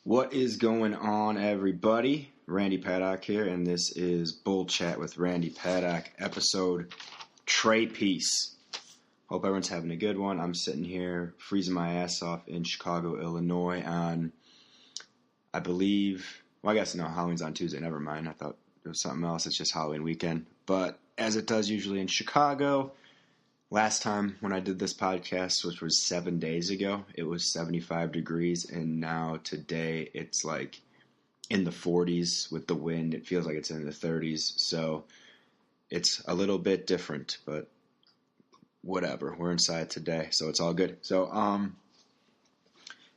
What is going on, everybody? Randy Paddock here, and this is Bull Chat with Randy Paddock, episode Trey Peace. Hope everyone's having a good one. I'm sitting here freezing my ass off in Chicago, Illinois on, I believe, well, I guess no, Halloween's on Tuesday. Never mind. I thought it was something else. It's just Halloween weekend. But as it does usually in Chicago, last time when I did this podcast, which was 7 days ago, it was 75 degrees, and now today it's like in the 40s with the wind. It feels like it's in the 30s, so it's a little bit different, but whatever. We're inside today, so it's all good. So,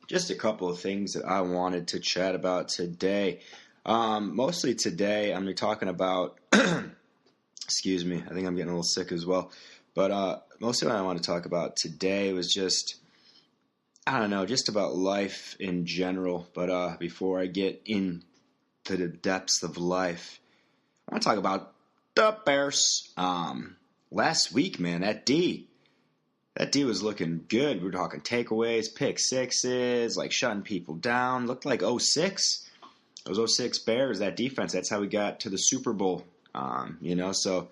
just a couple of things that I wanted to chat about today. Mostly today, I'm going to be talking about, excuse me, I think I'm getting a little sick as well. But mostly what I want to talk about today was just, I don't know, just about life in general. But before I get into the depths of life, I want to talk about the Bears. Last week, man, that D was looking good. We were talking takeaways, pick sixes, like shutting people down. Looked like 06. Those 06 Bears, that defense, that's how we got to the Super Bowl, so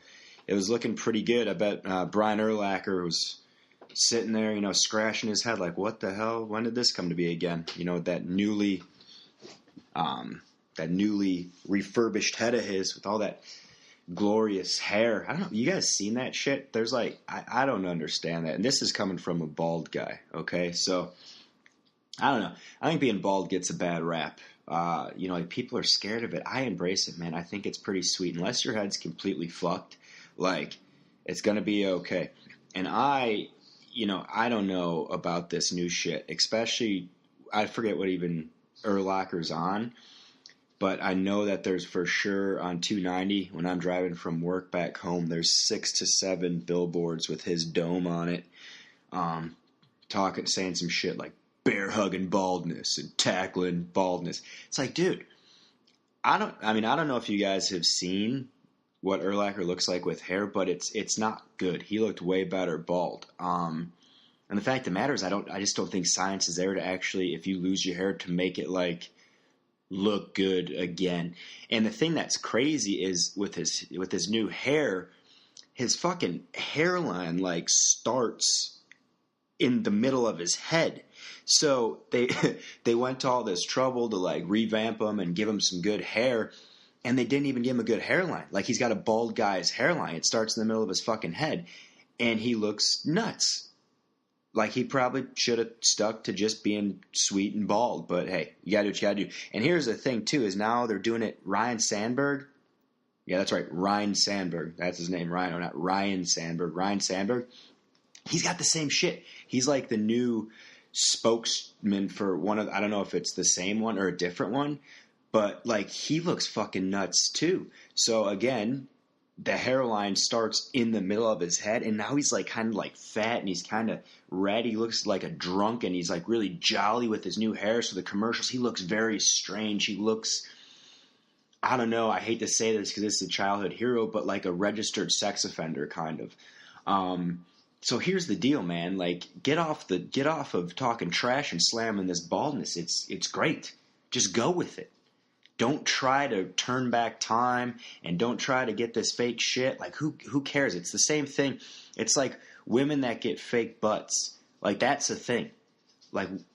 it was looking pretty good. I bet Brian Urlacher was sitting there, scratching his head like, what the hell? When did this come to be again? That newly refurbished head of his with all that glorious hair. I don't know. You guys seen that shit? There's like, I don't understand that. And this is coming from a bald guy, okay? So, I don't know. I think being bald gets a bad rap. People are scared of it. I embrace it, man. I think it's pretty sweet. Unless your head's completely fucked, it's going to be okay. And I don't know about this new shit, especially, I forget what even Urlacher's on, but I know that there's for sure on 290, when I'm driving from work back home, there's 6 to 7 billboards with his dome on it, saying some shit like bear hugging baldness and tackling baldness. It's like, dude, I don't know if you guys have seen what Urlacher looks like with hair, but it's not good. He looked way better bald. And the fact of the matter is, I just don't think science is there to actually, if you lose your hair, to make it look good again. And the thing that's crazy is with his new hair, his fucking hairline starts in the middle of his head. So they went to all this trouble to revamp him and give him some good hair. And they didn't even give him a good hairline. He's got a bald guy's hairline. It starts in the middle of his fucking head. And he looks nuts. He probably should have stuck to just being sweet and bald. But hey, you gotta do what you gotta do. And here's the thing, too, is now they're doing it. Ryan Sandberg. Yeah, that's right. Ryan Sandberg. That's his name. Not Ryan Sandberg. Ryan Sandberg. He's got the same shit. He's like the new spokesman for one of, I don't know if it's the same one or a different one. But, he looks fucking nuts, too. So, again, the hairline starts in the middle of his head, and now he's, kind of, fat, and he's kind of red. He looks like a drunk, and he's, really jolly with his new hair. So, the commercials, he looks very strange. He looks, I don't know, I hate to say this because it's a childhood hero, but like a registered sex offender, kind of. So, here's the deal, man. Get off of talking trash and slamming this baldness. It's great. Just go with it. Don't try to turn back time, and don't try to get this fake shit. Who cares? It's the same thing. It's like women that get fake butts. That's a thing.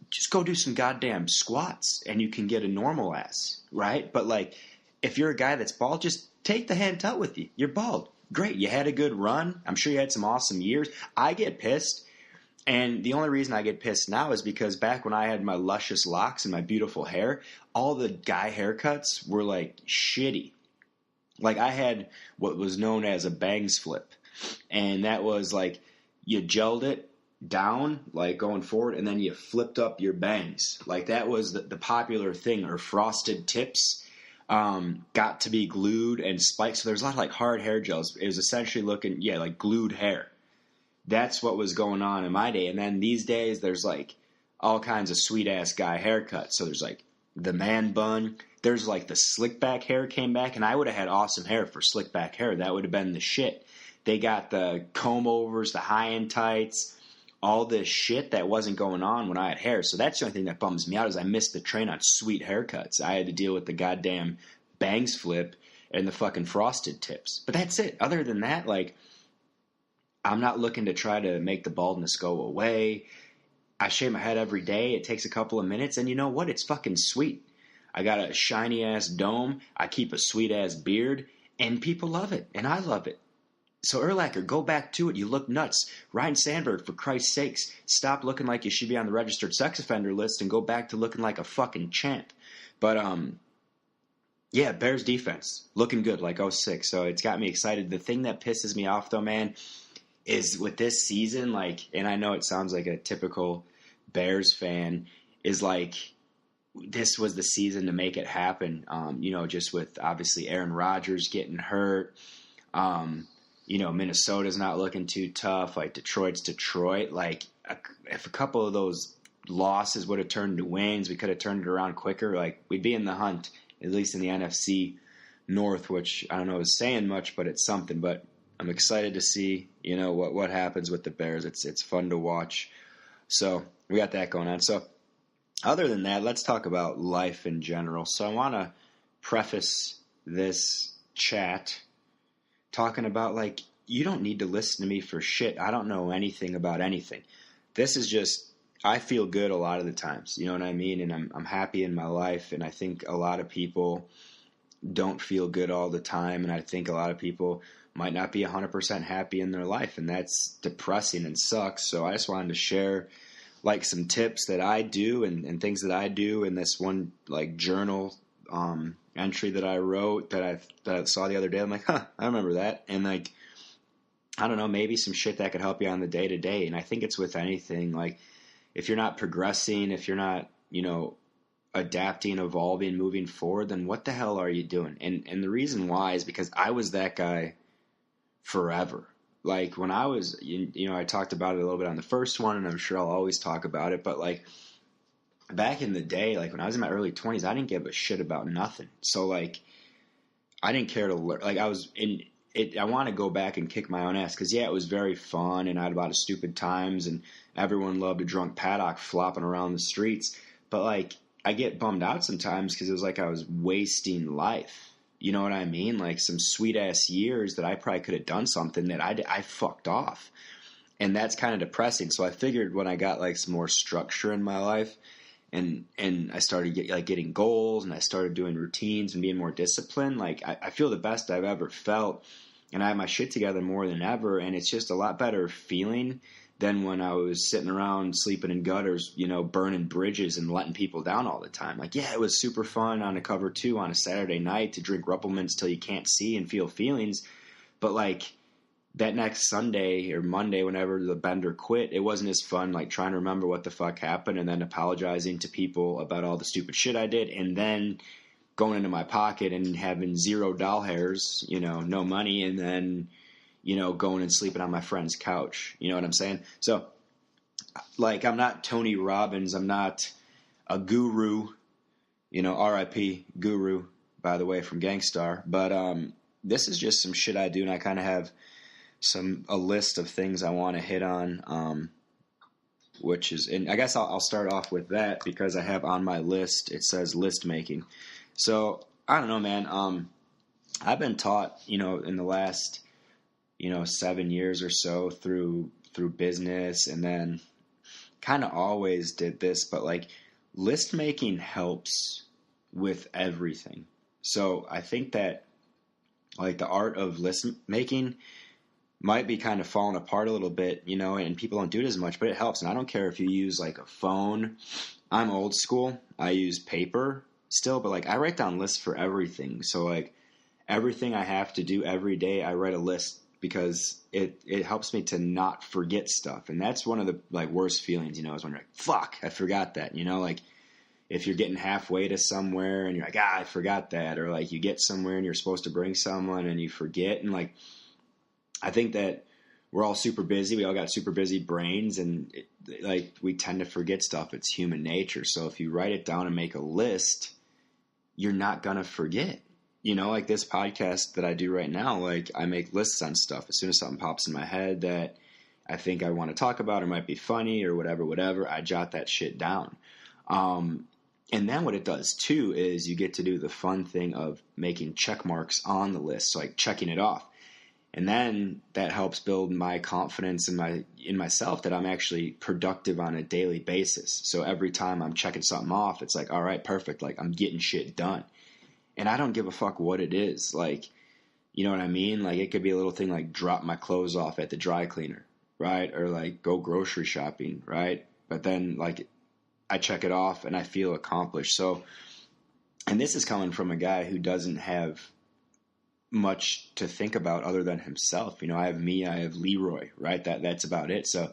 Just go do some goddamn squats, and you can get a normal ass, right? But, if you're a guy that's bald, just take the hand towel with you. You're bald. Great. You had a good run. I'm sure you had some awesome years. I get pissed. And the only reason I get pissed now is because back when I had my luscious locks and my beautiful hair, all the guy haircuts were shitty. I had what was known as a bangs flip. And that was you gelled it down, going forward, and then you flipped up your bangs. That was the popular thing, or frosted tips. Got to be glued and spiked. So there's a lot of hard hair gels. It was essentially looking, like glued hair. That's what was going on in my day. And then these days, there's all kinds of sweet ass guy haircuts. So there's the man bun. There's the slick back hair came back, and I would have had awesome hair for slick back hair. That would have been the shit. They got the comb overs, the high end tights, all this shit that wasn't going on when I had hair. So that's the only thing that bums me out is I missed the train on sweet haircuts. I had to deal with the goddamn bangs flip and the fucking frosted tips. But that's it. Other than that, like, I'm not looking to try to make the baldness go away. I shave my head every day. It takes a couple of minutes, and you know what? It's fucking sweet. I got a shiny ass dome. I keep a sweet ass beard, and people love it, and I love it. So Urlacher, go back to it. You look nuts. Ryan Sandberg, for Christ's sakes, stop looking like you should be on the registered sex offender list and go back to looking like a fucking champ. But yeah, Bears defense looking good, like 06. So it's got me excited. The thing that pisses me off though, man, is with this season, like, and I know it sounds like a typical Bears fan, is like this was the season to make it happen. Just with obviously Aaron Rodgers getting hurt. Minnesota's not looking too tough. Like Detroit's Detroit. Like if a couple of those losses would have turned to wins, we could have turned it around quicker. Like we'd be in the hunt, at least in the NFC North, which I don't know is saying much, but it's something. But I'm excited to see, what happens with the Bears. It's fun to watch. So we got that going on. So other than that, let's talk about life in general. So I want to preface this chat talking about, like, you don't need to listen to me for shit. I don't know anything about anything. This is just, I feel good a lot of the times. You know what I mean? And I'm happy in my life. And I think a lot of people don't feel good all the time. And I think a lot of people might not be 100% happy in their life. And that's depressing and sucks. So I just wanted to share, like, some tips that I do and things that I do in this one, like, journal entry that I wrote that I saw the other day. I'm like, I remember that. And, like, I don't know, maybe some shit that could help you on the day to day. And I think it's with anything. Like, if you're not progressing, if you're not, adapting, evolving, moving forward, then what the hell are you doing? And the reason why is because I was that guy forever. Like when I was, I talked about it a little bit on the first one, and I'm sure I'll always talk about it. But like back in the day, like when I was in my early 20s, I didn't give a shit about nothing. So like I didn't care to learn. Like I was in it. I want to go back and kick my own ass because yeah, it was very fun, and I had a lot of stupid times, and everyone loved a drunk paddock flopping around the streets. But like I get bummed out sometimes because it was like I was wasting life. You know what I mean? Like some sweet ass years that I probably could have done something that I fucked off. And that's kind of depressing. So I figured when I got like some more structure in my life and I started getting goals and I started doing routines and being more disciplined, like I feel the best I've ever felt and I have my shit together more than ever. And it's just a lot better feeling than when I was sitting around sleeping in gutters, burning bridges and letting people down all the time. Like, yeah, it was super fun on a cover 2 on a Saturday night to drink Ruppelmans till you can't see and feel feelings. But like that next Sunday or Monday, whenever the bender quit, it wasn't as fun, like trying to remember what the fuck happened and then apologizing to people about all the stupid shit I did. And then going into my pocket and having $0 hairs, no money. And then, going and sleeping on my friend's couch. You know what I'm saying? So, like, I'm not Tony Robbins. I'm not a guru. R.I.P. Guru, by the way, from Gangstar. But this is just some shit I do, and I kind of have a list of things I want to hit on, which is, and I guess I'll start off with that because I have on my list, it says list making. So, I don't know, man. I've been taught, in the last 7 years or so through business, and then kind of always did this, but like list making helps with everything. So I think that like the art of list making might be kind of falling apart a little bit, and people don't do it as much, but it helps. And I don't care if you use like a phone. I'm old school. I use paper still, but like I write down lists for everything. So like everything I have to do every day, I write a list because it helps me to not forget stuff. And that's one of the like worst feelings, is when you're like, fuck, I forgot that, like if you're getting halfway to somewhere and you're like, I forgot that. Or like you get somewhere and you're supposed to bring someone and you forget. And like, I think that we're all super busy. We all got super busy brains and like we tend to forget stuff. It's human nature. So if you write it down and make a list, you're not going to forget. Like this podcast that I do right now, like I make lists on stuff as soon as something pops in my head that, I think I want to talk about, or might be funny or whatever, I jot that shit down. And then what it does too is you get to do the fun thing of making check marks on the list, so like checking it off. And then that helps build my confidence in myself that I'm actually productive on a daily basis. So every time I'm checking something off, it's like, all right, perfect. Like I'm getting shit done. And I don't give a fuck what it is. Like, you know what I mean? Like it could be a little thing like drop my clothes off at the dry cleaner, right? Or like go grocery shopping, right? But then like I check it off and I feel accomplished. So, and this is coming from a guy who doesn't have much to think about other than himself. You know, I have me, I have Leroy, right? That's about it. So,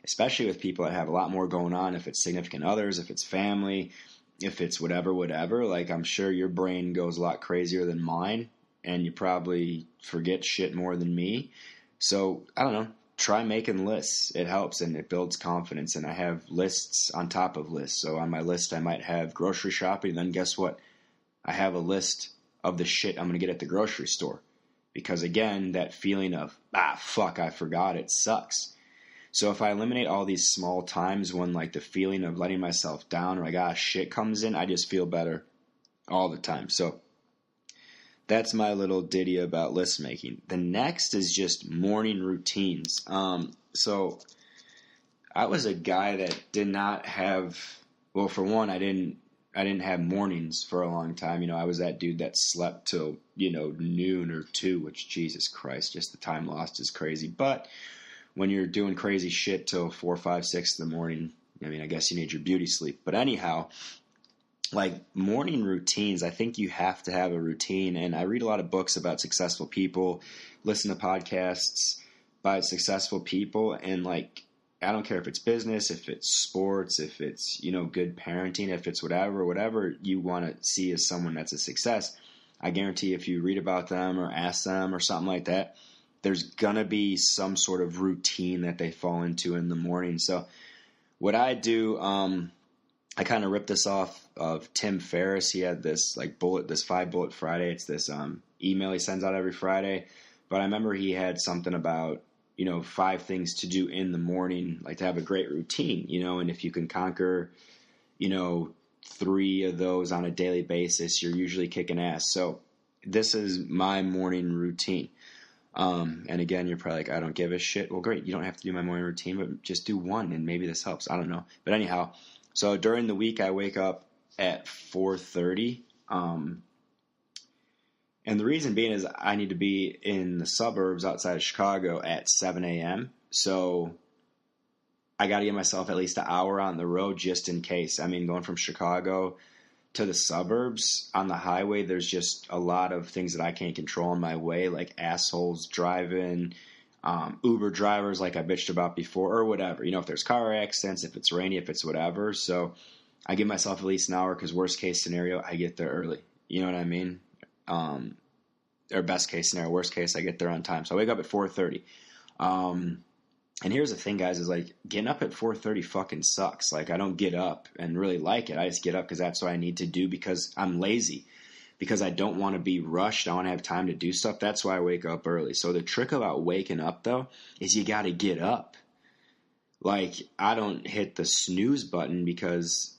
especially with people that have a lot more going on, if it's significant others, if it's family, if it's whatever, like I'm sure your brain goes a lot crazier than mine and you probably forget shit more than me. So, I don't know. Try making lists. It helps and it builds confidence. And I have lists on top of lists. So on my list, I might have grocery shopping. Then guess what? I have a list of the shit I'm going to get at the grocery store. Because again, that feeling of, fuck, I forgot, it sucks. So if I eliminate all these small times when like the feeling of letting myself down or like, shit comes in, I just feel better all the time. So that's my little ditty about list making. The next is just morning routines. So I was a guy that did not have, well, for one, I didn't have mornings for a long time. You know, I was that dude that slept till, noon or 2, which Jesus Christ, just the time lost is crazy. But when you're doing crazy shit till 4, 5, 6 in the morning, I mean, I guess you need your beauty sleep. But anyhow, like morning routines, I think you have to have a routine. And I read a lot of books about successful people, listen to podcasts by successful people. And like, I don't care if it's business, if it's sports, if it's, good parenting, if it's whatever you want to see as someone that's a success. I guarantee if you read about them or ask them or something like that, there's going to be some sort of routine that they fall into in the morning. So what I do, I kind of ripped this off of Tim Ferriss. He had this like this 5 Bullet Friday. It's this email he sends out every Friday. But I remember he had something about, 5 things to do in the morning, like to have a great routine, and if you can conquer, 3 of those on a daily basis, you're usually kicking ass. So this is my morning routine. And again, you're probably like, I don't give a shit. Well, great. You don't have to do my morning routine, but just do one and maybe this helps. I don't know. But anyhow, so during the week, I wake up at 4:30. And the reason being is I need to be in the suburbs outside of Chicago at 7 a.m. So I got to give myself at least an hour on the road just in case. I mean, going from Chicago to the suburbs on the highway, there's just a lot of things that I can't control in my way, like assholes driving, Uber drivers like I bitched about before, or whatever. If there's car accidents, if it's rainy, if it's whatever. So I give myself at least an hour because worst case scenario, I get there early. You know what I mean? Or best case scenario, worst case, I get there on time. So I wake up at 4:30. And here's the thing, guys, is like getting up at 4:30 fucking sucks. Like I don't get up and really like it. I just get up because that's what I need to do because I'm lazy. Because I don't want to be rushed. I want to have time to do stuff. That's why I wake up early. So the trick about waking up, though, is you got to get up. Like, I don't hit the snooze button because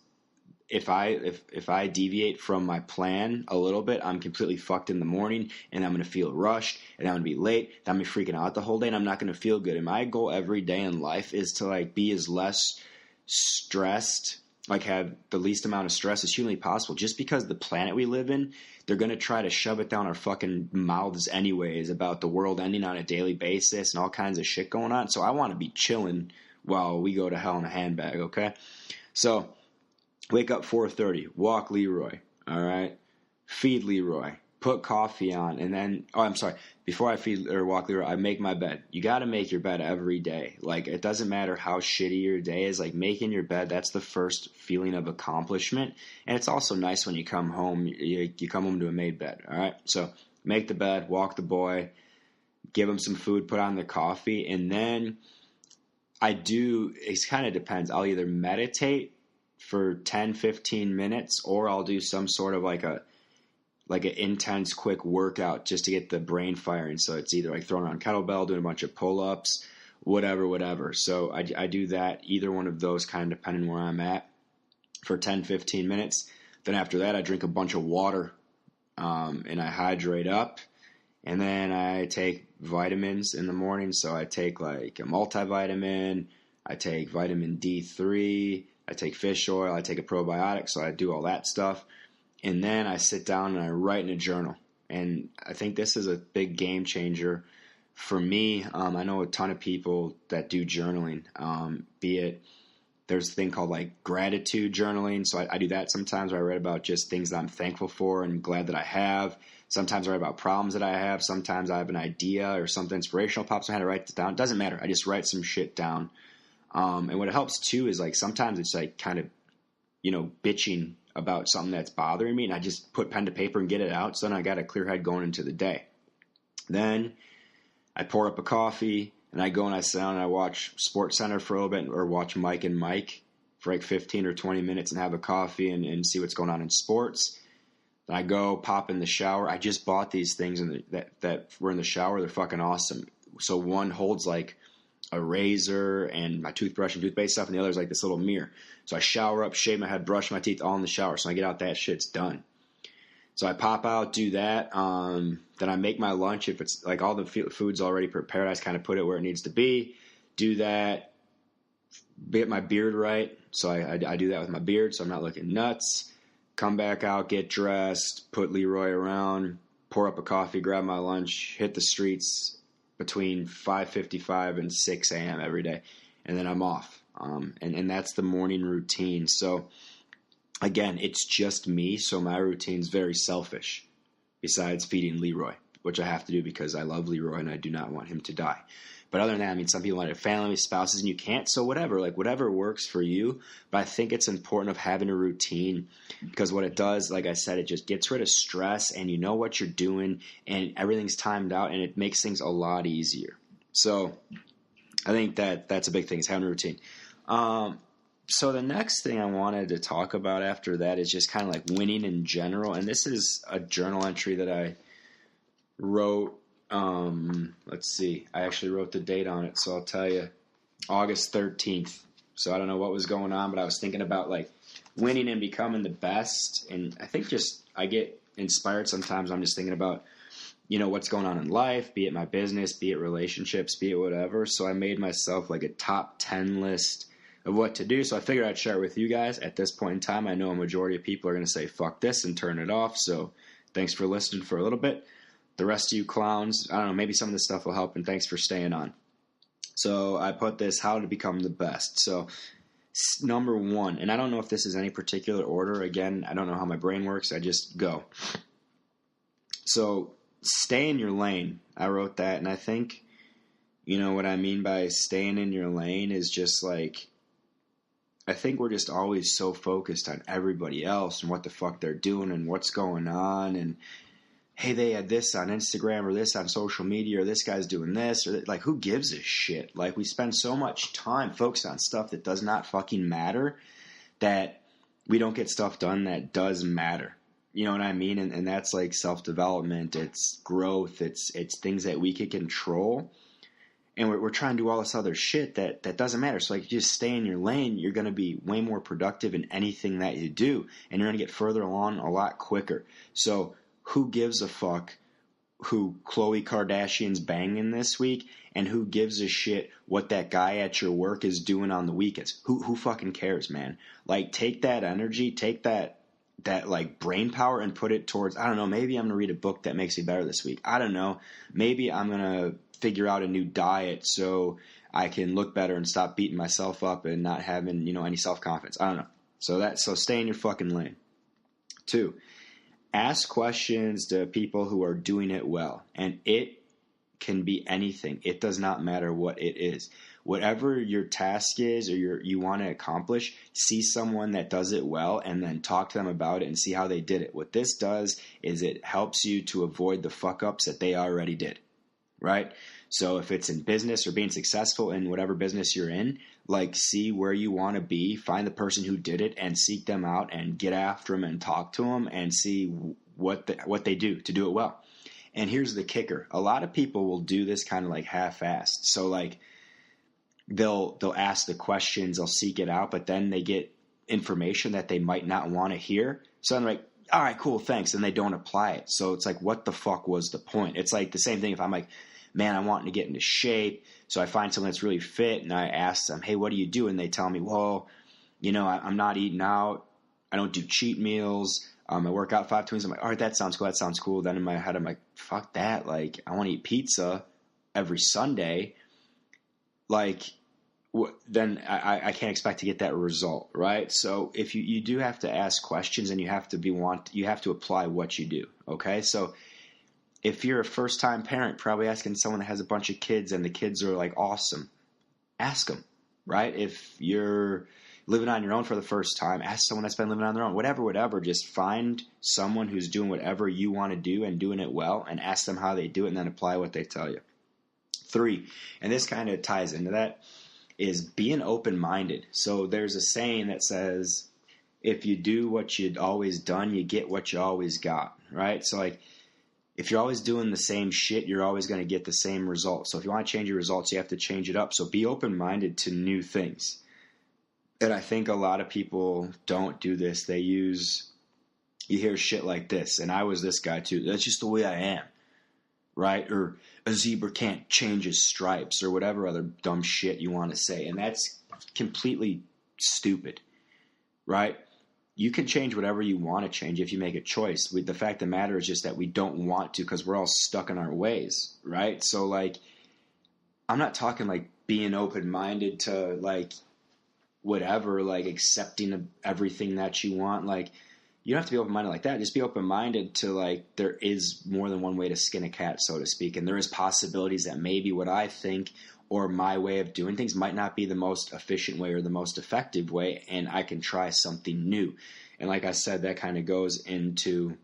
if I deviate from my plan a little bit, I'm completely fucked in the morning, and I'm going to feel rushed, and I'm going to be late, and I'm going to be freaking out the whole day, and I'm not going to feel good. And my goal every day in life is to, like, be as less stressed, like have the least amount of stress as humanly possible. Just because the planet we live in, they're going to try to shove it down our fucking mouths anyways about the world ending on a daily basis and all kinds of shit going on. So I want to be chilling while we go to hell in a handbag, okay? So wake up 4:30, walk Leroy, all right? Feed Leroy, put coffee on, and then, before I feed or walk Leroy, I make my bed. You got to make your bed every day. Like, it doesn't matter how shitty your day is. Like, making your bed, that's the first feeling of accomplishment. And it's also nice when you come home, you come home to a made bed, all right? So make the bed, walk the boy, give him some food, put on the coffee, and then it kind of depends. I'll either meditate for 10, 15 minutes, or I'll do some sort of like an intense quick workout just to get the brain firing. So it's either like throwing on kettlebell, doing a bunch of pull-ups, whatever. So I do that, either one of those, kind of depending where I'm at, for 10, 15 minutes. Then after that, I drink a bunch of water, and I hydrate up. And then I take vitamins in the morning. So I take like a multivitamin, I take vitamin D3, I take fish oil, I take a probiotic. So I do all that stuff. And then I sit down and I write in a journal. And I think this is a big game changer for me. I know a ton of people that do journaling, be it, there's a thing called like gratitude journaling. So I do that sometimes, where I write about just things that I'm thankful for and glad that I have. Sometimes I write about problems that I have. Sometimes I have an idea or something inspirational pops in my head. I write it down. It doesn't matter. I just write some shit down. And what it helps too is, like, sometimes it's like kind of, bitching about something that's bothering me, and I just put pen to paper and get it out. So then I got a clear head going into the day. Then I pour up a coffee and I go and I sit down and I watch Sports Center for a little bit, or watch Mike and Mike for like 15 or 20 minutes and have a coffee and see what's going on in sports. Then I go pop in the shower. I just bought these things that were in the shower. They're fucking awesome. So one holds like a razor and my toothbrush and toothpaste stuff, and the other is like this little mirror. So I shower up, shave my head, brush my teeth, all in the shower. So when I get out, that shit's done. So I pop out, do that. Then I make my lunch. If it's like all the food's already prepared, I just kind of put it where it needs to be. Do that. Get my beard right. So I do that with my beard, so I'm not looking nuts. Come back out, get dressed, put Leroy around, pour up a coffee, grab my lunch, hit the streets between 5:55 and 6 a.m. every day, and then I'm off. And that's the morning routine. So again, it's just me, so my routine's very selfish, besides feeding Leroy, which I have to do because I love Leroy and I do not want him to die. But other than that, I mean, some people want to have family, spouses, and you can't, so whatever works for you. But I think it's important of having a routine, because what it does, like I said, it just gets rid of stress, and you know what you're doing, and everything's timed out, and it makes things a lot easier. So I think that's a big thing, is having a routine. So the next thing I wanted to talk about after that is just kind of like winning in general. And this is a journal entry that I wrote. Let's see. I actually wrote the date on it, so I'll tell you. August 13th. So I don't know what was going on, but I was thinking about like winning and becoming the best. And I think just I get inspired sometimes. I'm just thinking about, what's going on in life, be it my business, be it relationships, be it whatever. So I made myself like a top 10 list of what to do. So I figured I'd share it with you guys. At this point in time, I know a majority of people are going to say fuck this and turn it off. So thanks for listening for a little bit. The rest of you clowns, I don't know, maybe some of this stuff will help, and thanks for staying on. So I put this, how to become the best. So number one, and I don't know if this is any particular order. Again, I don't know how my brain works. I just go. So stay in your lane. I wrote that, and I think, what I mean by staying in your lane is just like, I think we're just always so focused on everybody else and what the fuck they're doing and what's going on, and hey, they had this on Instagram or this on social media, or this guy's doing this, or like, who gives a shit? Like, we spend so much time focused on stuff that does not fucking matter, that we don't get stuff done that does matter. You know what I mean? And that's like self-development, it's growth, it's things that we can control. And we're trying to do all this other shit that doesn't matter. So, like, you just stay in your lane, you're going to be way more productive in anything that you do, and you're going to get further along a lot quicker. So who gives a fuck who Khloe Kardashian's banging this week, and who gives a shit what that guy at your work is doing on the weekends? Who fucking cares, man? Like, take that energy, take that like brain power and put it towards, I don't know, maybe I'm going to read a book that makes me better this week. I don't know. Maybe I'm going to figure out a new diet so I can look better and stop beating myself up and not having, any self-confidence. I don't know. So stay in your fucking lane. 2, ask questions to people who are doing it well. And it can be anything. It does not matter what it is. Whatever your task is or you want to accomplish, see someone that does it well and then talk to them about it and see how they did it. What this does is it helps you to avoid the fuck-ups that they already did, right? So if it's in business or being successful in whatever business you're in, like, see where you want to be, find the person who did it and seek them out and get after them and talk to them and see what they do to do it well. And here's the kicker. A lot of people will do this kind of like half-assed. So like, they'll ask the questions, they'll seek it out, but then they get information that they might not want to hear. So I'm like, all right, cool, thanks. And they don't apply it. So it's like, what the fuck was the point? It's like the same thing if I'm like, man, I'm wanting to get into shape. So I find someone that's really fit and I ask them, hey, what do you do? And they tell me, well, I'm not eating out. I don't do cheat meals. I work out 5 times. I'm like, all right, that sounds cool. That sounds cool. Then in my head, I'm like, fuck that. Like, I want to eat pizza every Sunday. Like, then I can't expect to get that result, right? So if you do have to ask questions and you have to apply what you do. Okay. So if you're a first time parent, probably asking someone that has a bunch of kids and the kids are like awesome, ask them, right? If you're living on your own for the first time, ask someone that's been living on their own, whatever, just find someone who's doing whatever you want to do and doing it well and ask them how they do it and then apply what they tell you. 3, and this kind of ties into that, is being open-minded. So there's a saying that says, if you do what you'd always done, you get what you always got, right? So like, if you're always doing the same shit, you're always going to get the same results. So if you want to change your results, you have to change it up. So be open-minded to new things. And I think a lot of people don't do this. You hear shit like this, and I was this guy too. That's just the way I am, right? Or a zebra can't change his stripes, or whatever other dumb shit you want to say. And that's completely stupid, right? You can change whatever you want to change if you make a choice. The fact of the matter is just that we don't want to because we're all stuck in our ways, right? So, like, I'm not talking like being open-minded to, like, whatever, like accepting everything that you want. Like, you don't have to be open-minded like that. Just be open-minded to, like, there is more than one way to skin a cat, so to speak. And there is possibilities that maybe what I think or my way of doing things might not be the most efficient way or the most effective way, and I can try something new. And like I said, that kind of goes into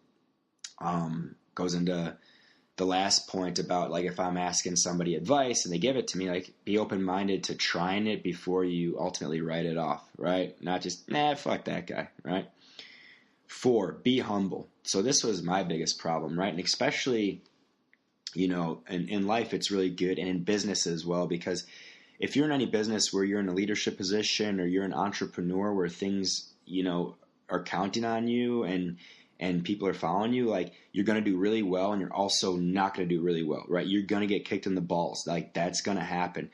the last point about, like, if I'm asking somebody advice and they give it to me, like, be open-minded to trying it before you ultimately write it off, right? Not just, fuck that guy, right? 4, be humble. So this was my biggest problem, right? And especially, in life, it's really good, and in business as well, because if you're in any business where you're in a leadership position or you're an entrepreneur where things, are counting on you and people are following you, like, you're going to do really well and you're also not going to do really well, right? You're going to get kicked in the balls. Like, that's going to happen.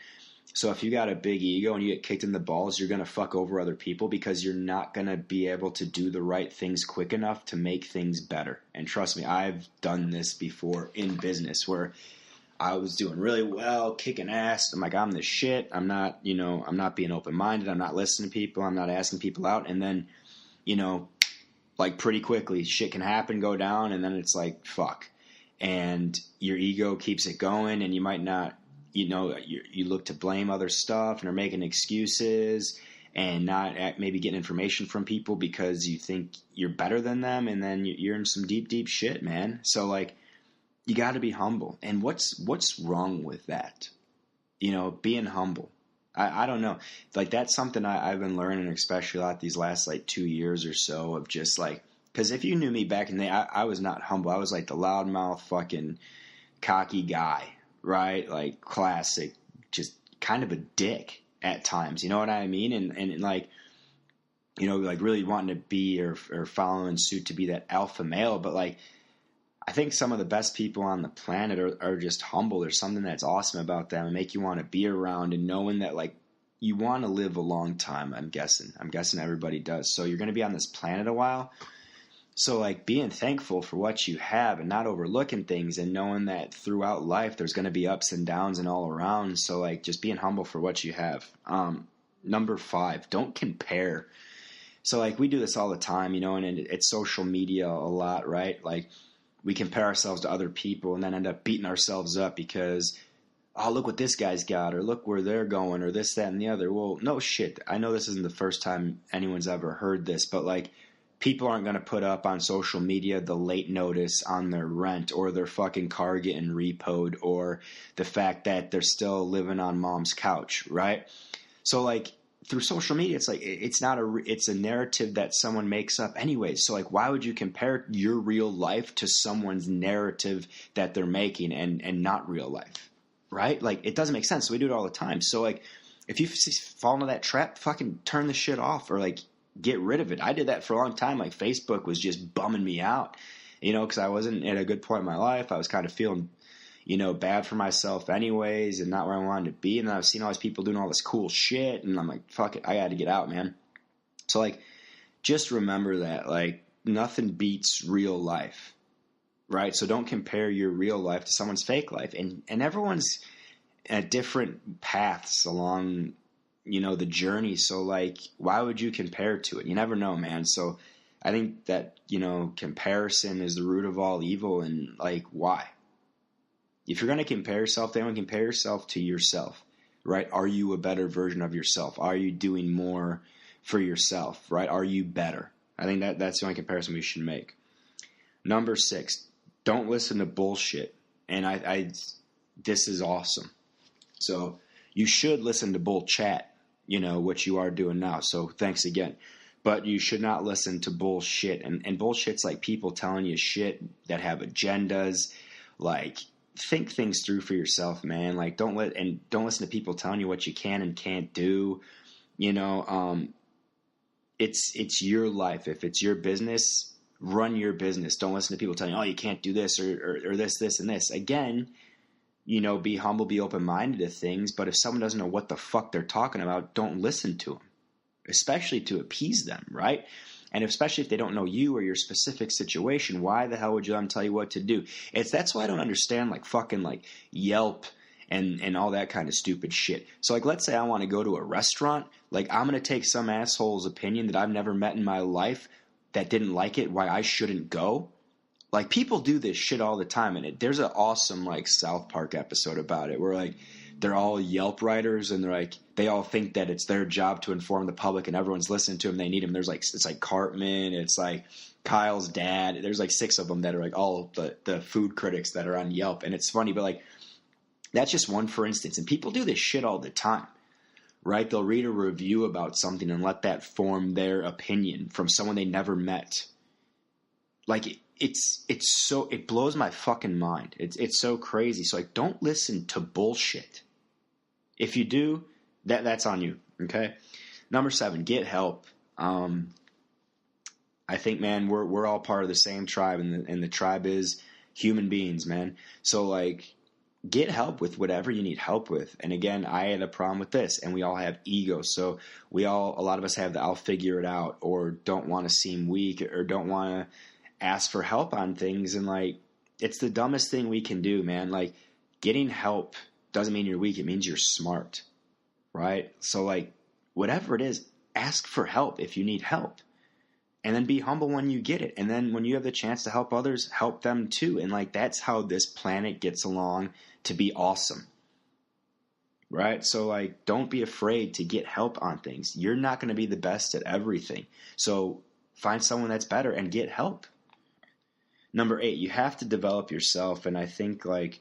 So if you got a big ego and you get kicked in the balls, you're going to fuck over other people because you're not going to be able to do the right things quick enough to make things better. And trust me, I've done this before in business where I was doing really well, kicking ass. I'm like, I'm the shit. I'm not being open-minded. I'm not listening to people. I'm not asking people out. And then, like, pretty quickly shit can happen, go down, and then it's like, fuck. And your ego keeps it going, and you might not, you look to blame other stuff and are making excuses and not maybe getting information from people because you think you're better than them, and then you're in some deep, deep shit, man. So, like, you got to be humble. And what's wrong with that? Being humble. I don't know. Like, that's something I've been learning, especially a lot these last, like, 2 years or so, of just, like, because if you knew me back in the day, I was not humble. I was, like, the loudmouth fucking cocky guy, right? Like, classic, just kind of a dick at times. You know what I mean? And like, like, really wanting to be or following suit to be that alpha male. But, like, I think some of the best people on the planet are just humble. There's something that's awesome about them and make you want to be around, and knowing that, like, you want to live a long time. I'm guessing everybody does. So you're going to be on this planet a while. So, like, being thankful for what you have and not overlooking things, and knowing that throughout life there's going to be ups and downs and all around. So, like, just being humble for what you have. Number 5, don't compare. So, like, we do this all the time, and it's social media a lot, right? Like, we compare ourselves to other people and then end up beating ourselves up because, oh, look what this guy's got, or look where they're going, or this, that, and the other. Well, no shit. I know this isn't the first time anyone's ever heard this, but, like, people aren't going to put up on social media the late notice on their rent, or their fucking car getting repoed, or the fact that they're still living on mom's couch, right? So, like, through social media, it's like, it's a narrative that someone makes up anyways. So, like, why would you compare your real life to someone's narrative that they're making and not real life, right? Like, it doesn't make sense. So we do it all the time. So, like, If you fall into that trap, fucking turn the shit off or like get rid of it. I did that for a long time. Like Facebook was just bumming me out, because I wasn't at a good point in my life. I was kind of feeling, bad for myself anyways and not where I wanted to be. And then I was seeing all these people doing all this cool shit. And I'm like, fuck it, I got to get out, man. So like, just remember that like nothing beats real life, right? So don't compare your real life to someone's fake life. And everyone's at different paths along, the journey. So like, why would you compare to it? You never know, man. So I think that, comparison is the root of all evil. And like, why? If you're going to compare yourself to anyone, compare yourself to yourself, right? Are you a better version of yourself? Are you doing more for yourself, right? Are you better? I think that's the only comparison we should make. Number 6, don't listen to bullshit. And this is awesome. So you should listen to bull chat, what you are doing now. So thanks again. But you should not listen to bullshit. And bullshit's like people telling you shit that have agendas. Like, think things through for yourself, man. Like, don't listen to people telling you what you can and can't do. It's your life. If it's your business, run your business. Don't listen to people telling you, oh, you can't do this or this, and this. Again, be humble, be open-minded to things. But if someone doesn't know what the fuck they're talking about, don't listen to them, especially to appease them, right? And especially if they don't know you or your specific situation, why the hell would you let them tell you what to do? That's why I don't understand like fucking like Yelp and all that kind of stupid shit. So like, let's say I want to go to a restaurant. Like, I'm going to take some asshole's opinion that I've never met in my life that didn't like it, why I shouldn't go. Like, people do this shit all the time. And there's an awesome like South Park episode about it where like they're all Yelp writers and they're like, they all think that it's their job to inform the public and everyone's listening to them. They need them. There's like, it's like Cartman. It's like Kyle's dad. There's like 6 of them that are like all the food critics that are on Yelp. And it's funny, but like, that's just one for instance. And people do this shit all the time, right? They'll read a review about something and let that form their opinion from someone they never met. Like, it blows my fucking mind. It's so crazy. So like, don't listen to bullshit. If you do, that's on you. Okay. Number 7, get help. I think, man, we're all part of the same tribe, and the tribe is human beings, man. So like, get help with whatever you need help with. And again, I had a problem with this, and we all have ego. So a lot of us have the I'll figure it out, or don't want to seem weak, or don't want to ask for help on things. And like, it's the dumbest thing we can do, man. Like, getting help doesn't mean you're weak. It means you're smart, right? So like, whatever it is, ask for help if you need help. And then be humble when you get it. And then when you have the chance to help others, help them too. And like, that's how this planet gets along to be awesome. Right? So like, don't be afraid to get help on things. You're not going to be the best at everything. So find someone that's better and get help. Number 8, you have to develop yourself. And I think like,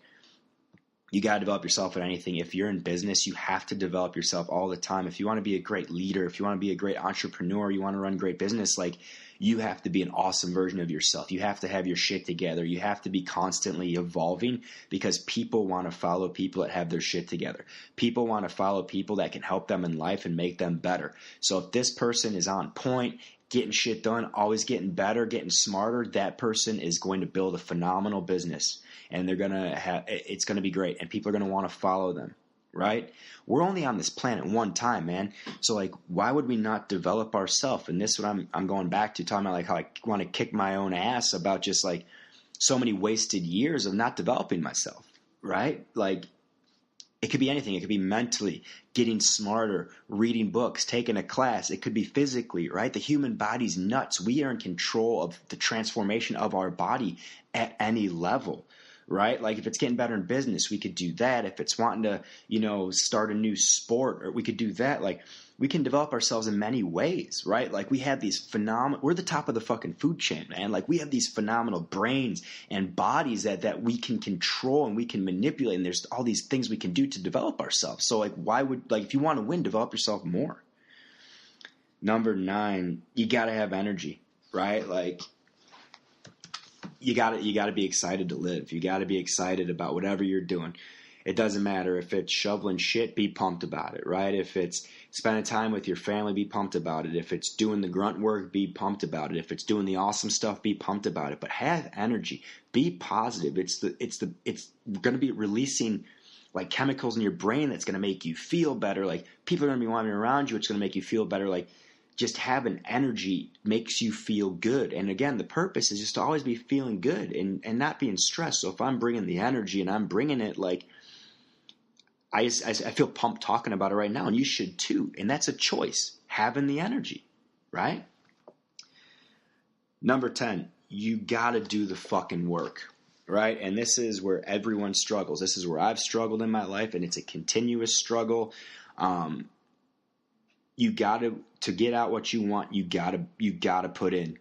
you got to develop yourself in anything. If you're in business, you have to develop yourself all the time. If you want to be a great leader, if you want to be a great entrepreneur, you want to run great business, like, you have to be an awesome version of yourself. You have to have your shit together. You have to be constantly evolving, because people want to follow people that have their shit together. People want to follow people that can help them in life and make them better. So if this person is on point, getting shit done, always getting better, getting smarter, that person is going to build a phenomenal business. And it's going to be great, and people are going to want to follow them, right? We're only on this planet one time, man. So like, why would we not develop ourselves? And this is what I'm going back to, talking about like how I want to kick my own ass about just like so many wasted years of not developing myself, right? Like, it could be anything. It could be mentally, getting smarter, reading books, taking a class. It could be physically, right? The human body's nuts. We are in control of the transformation of our body at any level. Right? Like, if it's getting better in business, we could do that. If it's wanting to, start a new sport, or we could do that. Like, we can develop ourselves in many ways, right? Like, we have these we're the top of the fucking food chain, man. Like, we have these phenomenal brains and bodies that we can control and we can manipulate. And there's all these things we can do to develop ourselves. So like, if you want to win, develop yourself more. Number 9, you got to have energy, right? Like, you got to be excited to live. You got to be excited about whatever you're doing. It doesn't matter if it's shoveling shit, be pumped about it, right? If it's spending time with your family, be pumped about it. If it's doing the grunt work, be pumped about it. If it's doing the awesome stuff, be pumped about it. But have energy. Be positive. It's going to be releasing like chemicals in your brain that's going to make you feel better. Like people are going to be wanting around you. It's going to make you feel better. Like just having energy makes you feel good. And again, the purpose is just to always be feeling good and not being stressed. So if I'm bringing the energy and I'm bringing it, like I feel pumped talking about it right now, and you should too. And that's a choice, having the energy, right? Number 10, you got to do the fucking work. Right? And this is where everyone struggles. This is where I've struggled in my life, and it's a continuous struggle. You got to get out what you want. You got to put in.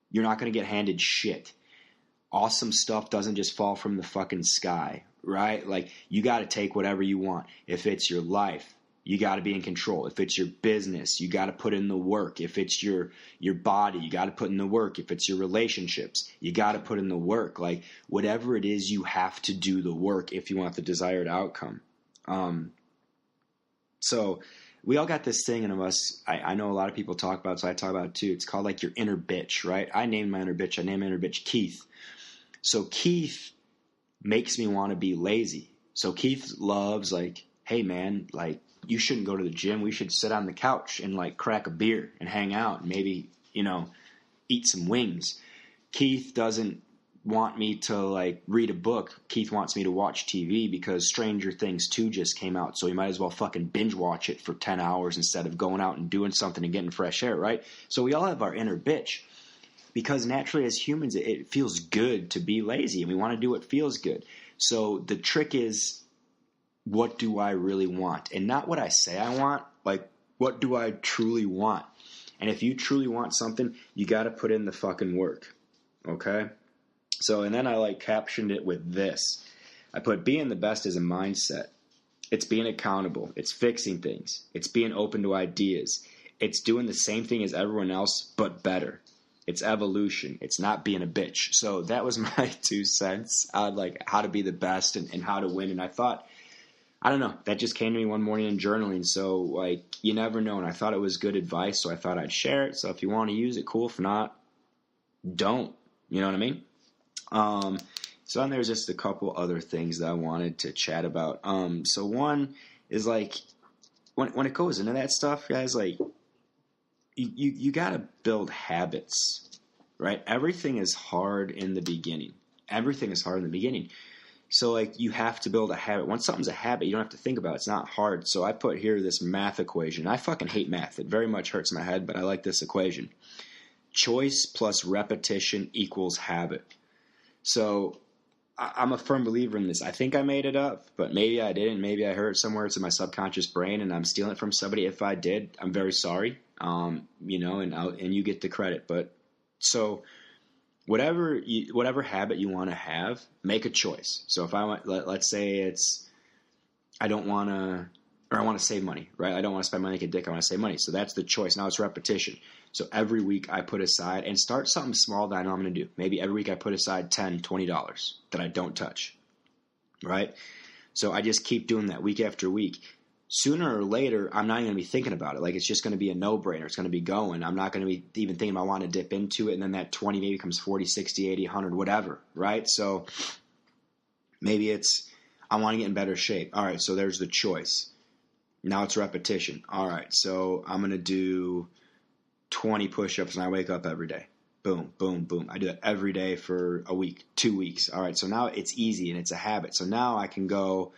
You're not going to get handed shit. Awesome stuff doesn't just fall from the fucking sky, right? Like you got to take whatever you want. If it's your life, you got to be in control. If it's your business, you got to put in the work. If it's your body, you got to put in the work. If it's your relationships, you got to put in the work. Like whatever it is, you have to do the work if you want the desired outcome. So we all got this thing in us. I know a lot of people talk about it, so I talk about it too. It's called like your inner bitch, right? I named my inner bitch. I named my inner bitch Keith. So Keith makes me want to be lazy. So Keith loves like, hey man, like, you shouldn't go to the gym. We should sit on the couch and like crack a beer and hang out and maybe, eat some wings. Keith doesn't want me to like read a book. Keith wants me to watch TV because Stranger Things 2 just came out. So you might as well fucking binge watch it for 10 hours instead of going out and doing something and getting fresh air, right? So we all have our inner bitch because naturally as humans, it feels good to be lazy and we want to do what feels good. So the trick is, what do I really want? And not what I say I want, like what do I truly want? And if you truly want something, you got to put in the fucking work. Okay? So, and then I like captioned it with this. I put being the best is a mindset. It's being accountable. It's fixing things. It's being open to ideas. It's doing the same thing as everyone else, but better. It's evolution. It's not being a bitch. So that was my 2 cents on like how to be the best and how to win. And I thought, I don't know, that just came to me one morning in journaling. So like, you never know. And I thought it was good advice. So I thought I'd share it. So if you want to use it, cool. If not, don't. You know what I mean? So then there's just a couple other things that I wanted to chat about. So one is like, when it goes into that stuff, guys, like you got to build habits, right? Everything is hard in the beginning. Everything is hard in the beginning. So, like, you have to build a habit. Once something's a habit, you don't have to think about it. It's not hard. So I put here this math equation. I fucking hate math. It very much hurts my head, but I like this equation. Choice plus repetition equals habit. So I'm a firm believer in this. I think I made it up, but maybe I didn't. Maybe I heard it somewhere. It's in my subconscious brain, and I'm stealing it from somebody. If I did, I'm very sorry. And you get the credit. But so whatever habit you want to have, make a choice. So if I want, let's say it's, I want to save money, right? I don't want to spend money like a dick. I want to save money. So that's the choice. Now it's repetition. So every week I put aside and start something small that I know I'm going to do. Maybe every week I put aside $10, $20 that I don't touch, right? So I just keep doing that week after week. Sooner or later, I'm not even going to be thinking about it. Like, it's just going to be a no-brainer. It's going to be going. I'm not going to be even thinking about wanting to dip into it, and then that 20 maybe becomes 40, 60, 80, 100, whatever, right? So maybe it's, I want to get in better shape. All right, so there's the choice. Now it's repetition. All right, so I'm going to do 20 push-ups when I wake up every day. Boom, boom, boom. I do that every day for a week, 2 weeks. All right, so now it's easy, and it's a habit. So now I can go,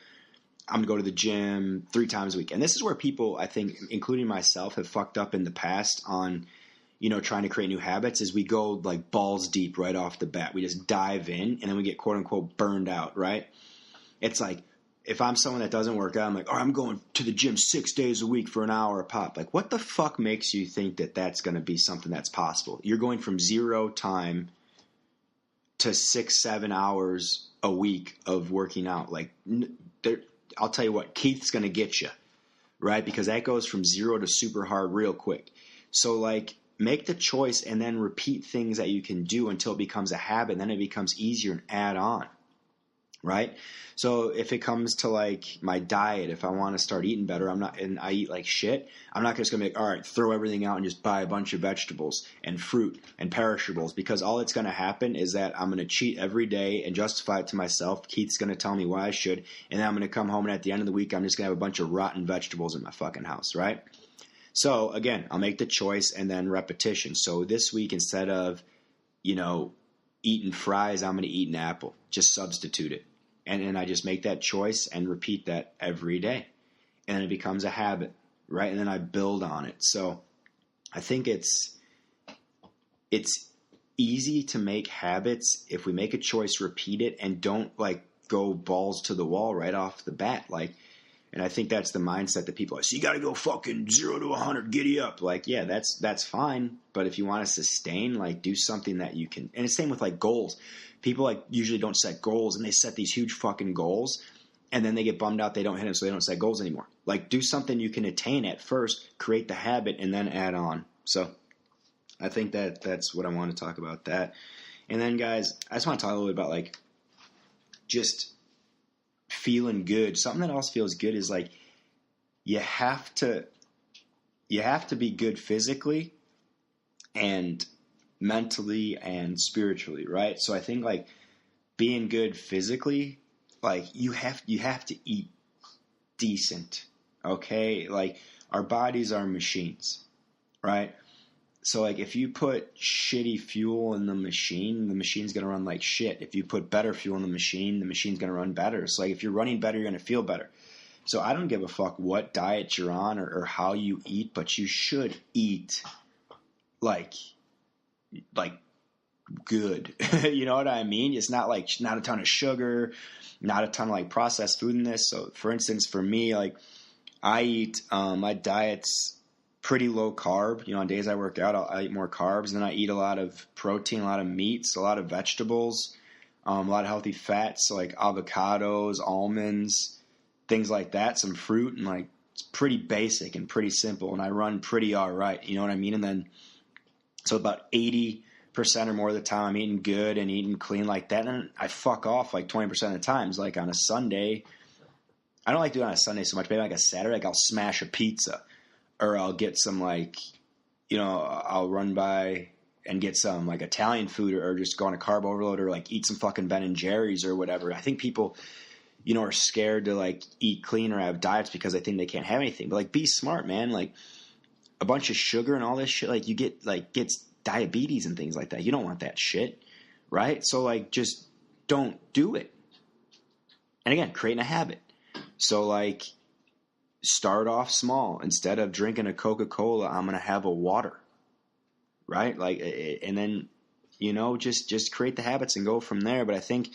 I'm going to go to the gym 3 times a week. And this is where people, I think, including myself, have fucked up in the past on, trying to create new habits, is we go like balls deep right off the bat. We just dive in, and then we get quote unquote burned out, right? It's like, if I'm someone that doesn't work out, I'm like, I'm going to the gym 6 days a week for an hour a pop. Like, what the fuck makes you think that that's going to be something that's possible? You're going from 0 time to 6, 7 hours a week of working out. Like, I'll tell you what, Keith's going to get you, right? Because that goes from 0 to super hard real quick. So, like, make the choice and then repeat things that you can do until it becomes a habit. And then it becomes easier and add on. right? So if it comes to like my diet, if I want to start eating better, and I eat like shit, I'm not just gonna be like, all right, throw everything out and just buy a bunch of vegetables and fruit and perishables, because all that's gonna happen is that I'm gonna cheat every day and justify it to myself. Keith's gonna tell me why I should, and then I'm gonna come home and at the end of the week, I'm just gonna have a bunch of rotten vegetables in my fucking house, right? So again, I'll make the choice and then repetition. So this week, instead of, you know, eating fries, I'm going to eat an apple. Just substitute it. And then I just make that choice and repeat that every day. And then it becomes a habit, right? And then I build on it. So I think it's easy to make habits if we make a choice, repeat it, and don't like go balls to the wall right off the bat. Like, and I think that's the mindset that people are. So you got to go fucking 0 to 100, giddy up. Like, yeah, that's fine. But if you want to sustain, like, do something that you can. And it's same with like goals. People like usually don't set goals, and they set these huge fucking goals, and then they get bummed out they don't hit them, so they don't set goals anymore. Like, do something you can attain at first, create the habit, and then add on. So I think that's what I want to talk about that. And then, guys, I just want to talk a little bit about like just feeling good. Something that else feels good is like you have to be good physically and mentally and spiritually, right? So I think like being good physically, like you have to eat decent, okay? Like our bodies are machines, right? So like if you put shitty fuel in the machine's going to run like shit. If you put better fuel in the machine's going to run better. So like if you're running better, you're going to feel better. So I don't give a fuck what diet you're on or how you eat, but you should eat like good. You know what I mean? It's not like not a ton of sugar, not a ton of like processed food in this. So for instance, for me, like I eat my diet's pretty low carb. You know, on days I work out, I eat more carbs, and then I eat a lot of protein, a lot of meats, a lot of vegetables, a lot of healthy fats, so like avocados, almonds, things like that, some fruit, and like it's pretty basic and pretty simple, and I run pretty all right. You know what I mean? And then so about 80% or more of the time I'm eating good and eating clean like that, and then I fuck off like 20% of the times. Like on a Sunday, I don't like doing it on a Sunday so much. Maybe like a Saturday, like I'll smash a pizza. Or I'll get some like, you know, I'll run by and get some like Italian food or just go on a carb overload or like eat some fucking Ben and Jerry's or whatever. I think people, you know, are scared to like eat clean or have diets because they think they can't have anything. But like be smart, man. Like a bunch of sugar and all this shit, like you gets diabetes and things like that. You don't want that shit, right? So like just don't do it. And again, creating a habit. So like start off small. Instead of drinking a Coca-Cola, I'm going to have a water, right? Like, and then, you know, just create the habits and go from there. But I think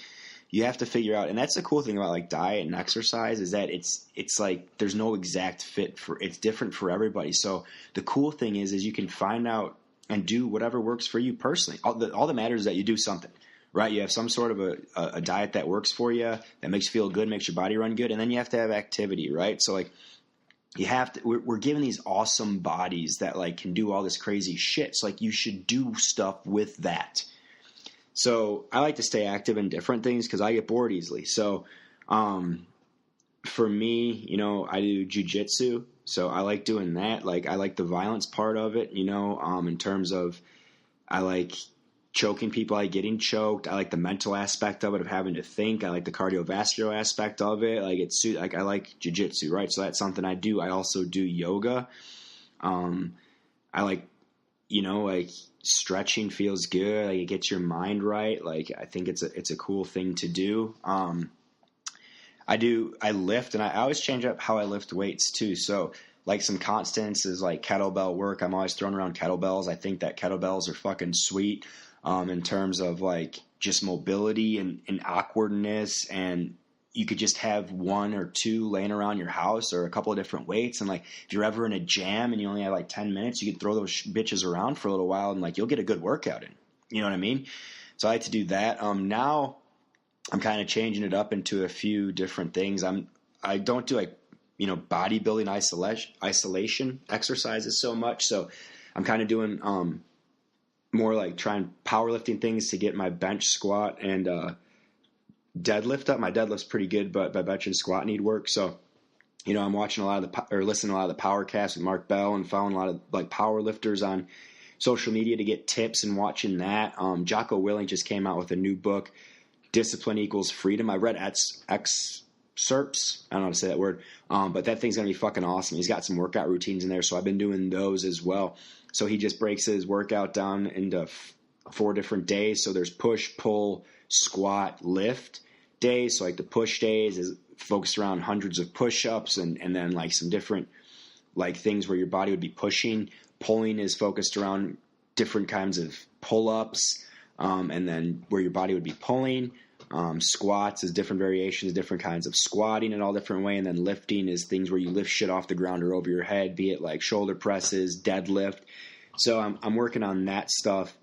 you have to figure out, and that's the cool thing about like diet and exercise is that it's like there's no exact fit it's different for everybody. So the cool thing is you can find out and do whatever works for you personally. All that matters is that you do something. Right, you have some sort of a diet that works for you, that makes you feel good, makes your body run good, and then you have to have activity, right? So like you have to. We're given these awesome bodies that like can do all this crazy shit. So like you should do stuff with that. So I like to stay active in different things because I get bored easily. So for me, you know, I do jujitsu, so I like doing that. Like I like the violence part of it, you know, in terms of I like choking people, I like getting choked. I like the mental aspect of it, of having to think. I like the cardiovascular aspect of it. Like it's like I like jiu-jitsu, right? So that's something I do. I also do yoga. I like, you know, like stretching feels good. Like it gets your mind right. Like I think it's a cool thing to do. I lift, and I always change up how I lift weights too. So like some constants is like kettlebell work. I'm always throwing around kettlebells. I think that kettlebells are fucking sweet. In terms of like just mobility and awkwardness, and you could just have one or two laying around your house or a couple of different weights. And like if you're ever in a jam and you only have like 10 minutes, you could throw those bitches around for a little while and like you'll get a good workout in. You know what I mean? So I like to do that. Now I'm kind of changing it up into a few different things. I don't do like, you know, bodybuilding isolation exercises so much. So I'm kind of doing more like trying powerlifting things to get my bench, squat, and deadlift up. My deadlift's pretty good, but my bench and squat need work. So, I'm watching a lot of listening to a lot of the Power Cast with Mark Bell and following a lot of like power lifters on social media to get tips and watching that. Jocko Willing just came out with a new book, Discipline Equals Freedom. I read excerpts. I don't know how to say that word. But that thing's going to be fucking awesome. He's got some workout routines in there, so I've been doing those as well. So he just breaks his workout down into 4 different days. So there's push, pull, squat, lift days. So like the push days is focused around hundreds of push-ups and then like some different like things where your body would be pushing. Pulling is focused around different kinds of pull-ups and then where your body would be pulling. Squats is different variations, different kinds of squatting in all different way. And then lifting is things where you lift shit off the ground or over your head, be it like shoulder presses, deadlift. So I'm working on that stuff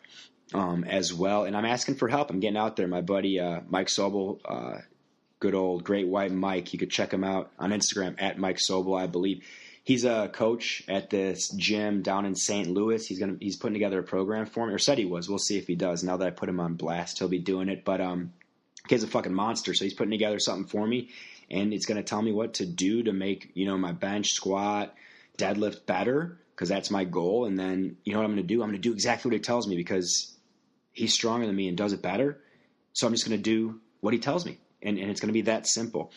as well. And I'm asking for help. I'm getting out there. My buddy Mike Sobel, good old Great White Mike. You could check him out on Instagram at Mike Sobel, I believe. He's a coach at this gym down in St. Louis. He's putting together a program for me, or said he was. We'll see if he does. Now that I put him on blast, he'll be doing it. But kid's a fucking monster, so he's putting together something for me, and it's going to tell me what to do to make my bench, squat, deadlift better, because that's my goal. And then you know what I'm going to do? I'm going to do exactly what he tells me because he's stronger than me and does it better. So I'm just going to do what he tells me, and it's going to be that simple.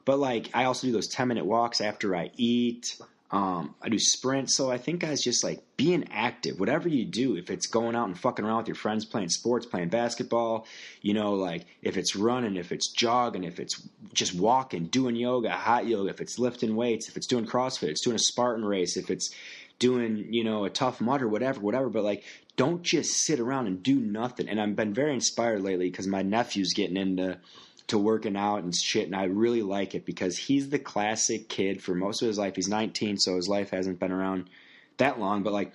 But like I also do those 10-minute walks after I eat. I do sprints. So I think guys just like being active, whatever you do, if it's going out and fucking around with your friends, playing sports, playing basketball, like if it's running, if it's jogging, if it's just walking, doing yoga, hot yoga, if it's lifting weights, if it's doing CrossFit, it's doing a Spartan race, if it's doing, a Tough Mudder, whatever. But like, don't just sit around and do nothing. And I've been very inspired lately because my nephew's getting into working out and shit, and I really like it because he's the classic kid for most of his life. He's 19, so his life hasn't been around that long, but like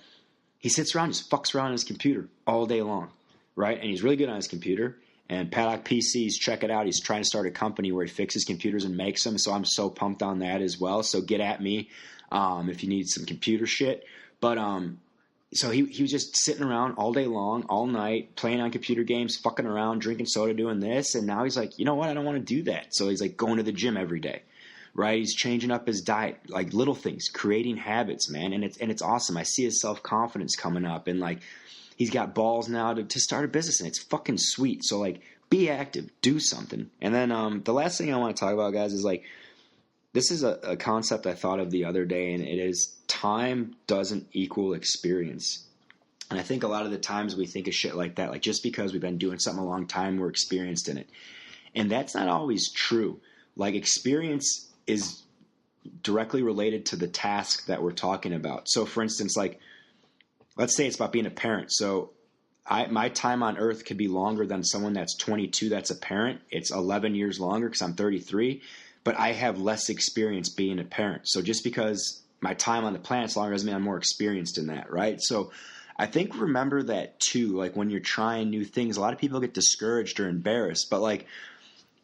he sits around, just fucks around on his computer all day long, right? And he's really good on his computer. And Paddock PCs, check it out. He's trying to start a company where he fixes computers and makes them, so I'm so pumped on that as well. So get at me if you need some computer shit. But so he was just sitting around all day long, all night, playing on computer games, fucking around, drinking soda, doing this. And now he's like, you know what? I don't want to do that. So he's like going to the gym every day, right? He's changing up his diet, like little things, creating habits, man. And it's awesome. I see his self-confidence coming up, and like he's got balls now to start a business, and it's fucking sweet. So like be active, do something. And then the last thing I want to talk about, guys, is like this is a concept I thought of the other day, and it is time doesn't equal experience. And I think a lot of the times we think of shit like that, like just because we've been doing something a long time, we're experienced in it. And that's not always true. Like experience is directly related to the task that we're talking about. So for instance, like let's say it's about being a parent. So my time on earth could be longer than someone that's 22 that's a parent. It's 11 years longer because I'm 33. But I have less experience being a parent. So just because my time on the planet's longer doesn't mean I'm more experienced in that, right? So I think remember that too. Like when you're trying new things, a lot of people get discouraged or embarrassed. But like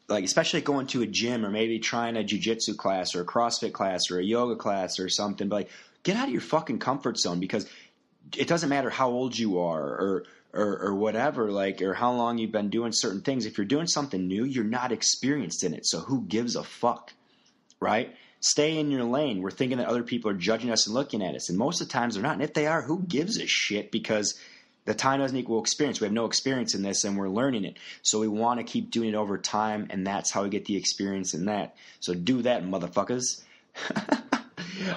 especially going to a gym or maybe trying a jiu-jitsu class or a CrossFit class or a yoga class or something. But like get out of your fucking comfort zone, because it doesn't matter how old you are or whatever, like, or how long you've been doing certain things. If you're doing something new, you're not experienced in it. So who gives a fuck, right? Stay in your lane. We're thinking that other people are judging us and looking at us. And most of the times they're not. And if they are, who gives a shit? Because the time doesn't equal experience. We have no experience in this and we're learning it. So we want to keep doing it over time. And that's how we get the experience in that. So do that, motherfuckers.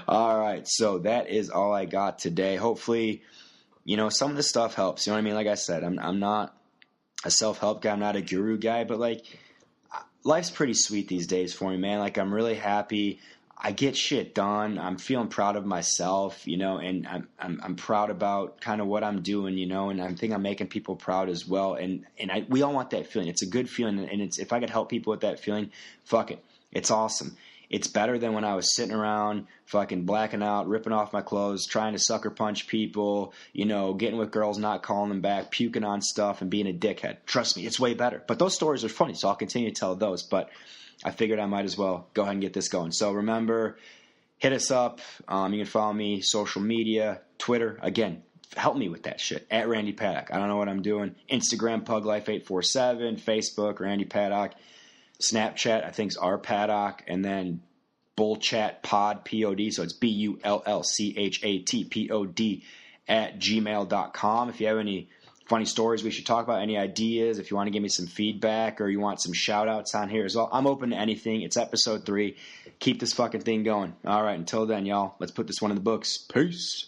All right. So that is all I got today. Hopefully, some of the stuff helps. You know what I mean? Like I said, I'm not a self-help guy. I'm not a guru guy, but like life's pretty sweet these days for me, man. Like I'm really happy. I get shit done. I'm feeling proud of myself, and I'm proud about kind of what I'm doing, and I think I'm making people proud as well. And we all want that feeling. It's a good feeling. And if I could help people with that feeling, fuck it. It's awesome. It's better than when I was sitting around fucking blacking out, ripping off my clothes, trying to sucker punch people, getting with girls, not calling them back, puking on stuff, and being a dickhead. Trust me, it's way better. But those stories are funny, so I'll continue to tell those. But I figured I might as well go ahead and get this going. So remember, hit us up. You can follow me, social media, Twitter. Again, help me with that shit. At Randy Paddock. I don't know what I'm doing. Instagram, PugLife847. Facebook, Randy Paddock. Snapchat, I think, is R Paddock, and then Bullchat Pod, P-O-D, so it's BULLCHATPOD at gmail.com. If you have any funny stories we should talk about, any ideas, if you want to give me some feedback or you want some shout-outs on here as well, I'm open to anything. It's episode 3. Keep this fucking thing going. All right, until then, y'all, let's put this one in the books. Peace.